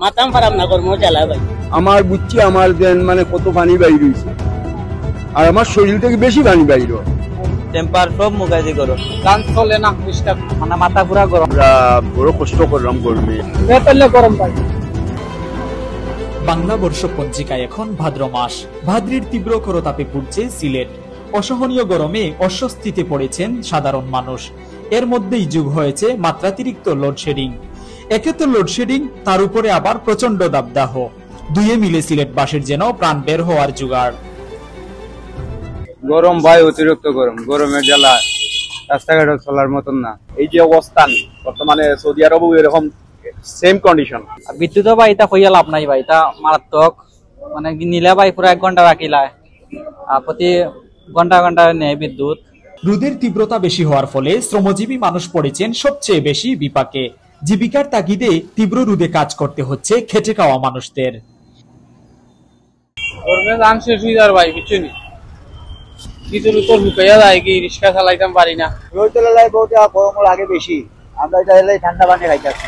মাতাম পারাম না কর্ম জ্বালা ভাই। আমার বুঝছি আমার দেন মানে কত পানি বাইর হয়েছে, আর আমার শরীর থেকে বেশি পানি বাইর হয়। টেম্পার সব মুগাইজি করো, গান চলে না ডিস্টার্ব, মানে মাথা পুরা গরম। আমরা বড় কষ্ট করলাম গরমে। বেতলে গরম ভাই। বাংলা বর্ষ পঞ্জিকায় এখন ভাদ্র মাস। ভাদ্রের তীব্র খরতাপে পুড়ছে সিলেট। অসহনীয় গরমে অস্বস্তিতে পড়েছেন সাধারণ মানুষ। এর মধ্যেই যুগ হয়েছে মাত্রাতিরিক্ত লোডশেডিং। একে তো লোডশেডিং, তার উপরে আবার প্রচন্ড দাবদাহ। দুয়ে মিলে সিলেটবাসীর যেন প্রাণ বের হওয়ার জোগাড়। গরম ভাই, অতিরিক্ত গরম, গরমের জ্বালা রাস্তাঘাটে চলার মতন না। এই যে অবস্থান বর্তমানে সৌদি আরবও এরকম সেম কন্ডিশন। বিদ্যুৎও ভাই এটা হইয়া লাভ নাই ভাই, এটা মারাত্মক। মানে নিলে ভাই পুরো 1 ঘন্টা রাখিলায়, প্রতি ঘন্টা ঘন্টা নেয় বিদ্যুৎ। রোদের তীব্রতা বেশি হওয়ার ফলে শ্রমজীবী মানুষ পড়েছেন সবচেয়ে বেশি বিপাকে। জীবিকার তাগিদে তীব্র রোদে কাজ করতে হচ্ছে খেটে খাওয়া মানুষদের। গরমে ধান শেষ হয়ে যার ভাই, কিছু নেই। কিছু তো ঢুকাইয়া যায় কি, রিক্সা চালাইতাম পারি না। রোদ তেলায় বহুত গরম লাগে বেশি, আমরা এটা ঠান্ডা পানি খাইতেছি।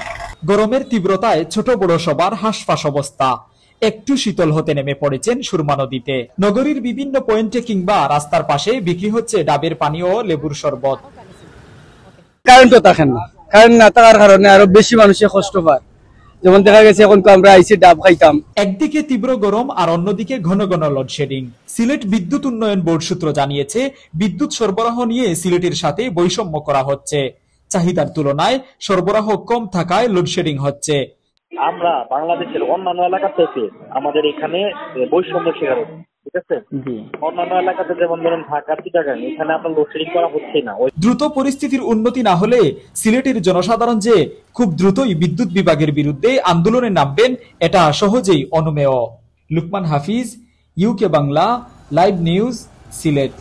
গরমের তীব্রতায় ছোট বড় সবার হাঁসফাঁস অবস্থা। একটু শীতল হতে নেমে পড়েছেন সুরমা নদীতে। নগরীর বিভিন্ন পয়েন্টে কিংবা রাস্তার পাশে বিক্রি হচ্ছে ডাবের পানি ও লেবুর শরবত। কারেন্ট তো থাকেন না, কারেন্ট না থাকার কারণে আরো বেশি মানুষের কষ্ট পায়। যেমন দেখা গেছে এখন তো আমরা আইসি ডাব খাইতাম। একদিকে তীব্র গরম আর অন্যদিকে ঘন ঘন লোডশেডিং। সিলেট বিদ্যুৎ উন্নয়ন বোর্ড সূত্র জানিয়েছে, বিদ্যুৎ সরবরাহ নিয়ে সিলেটের সাথে বৈষম্য করা হচ্ছে। চাহিদার তুলনায় সরবরাহ কম থাকায় লোডশেডিং হচ্ছে। আমরা বাংলাদেশের অন্যান্য এলাকা থেকে আমাদের এখানে বৈষম্য শিকার হচ্ছে, ঠিক আছে। অন্যান্য এলাকাতে যেমন ধরুন ঢাকা, চিটাগাং, এখানে আপনার লোডশেডিং করা হচ্ছে না। দ্রুত পরিস্থিতির উন্নতি না হলে সিলেটের জনসাধারণ যে খুব দ্রুতই বিদ্যুৎ বিভাগের বিরুদ্ধে আন্দোলনে নামবেন, এটা সহজেই অনুমেয়। লুকমান হাফিজ, UK Bangla, live news, Sylhet.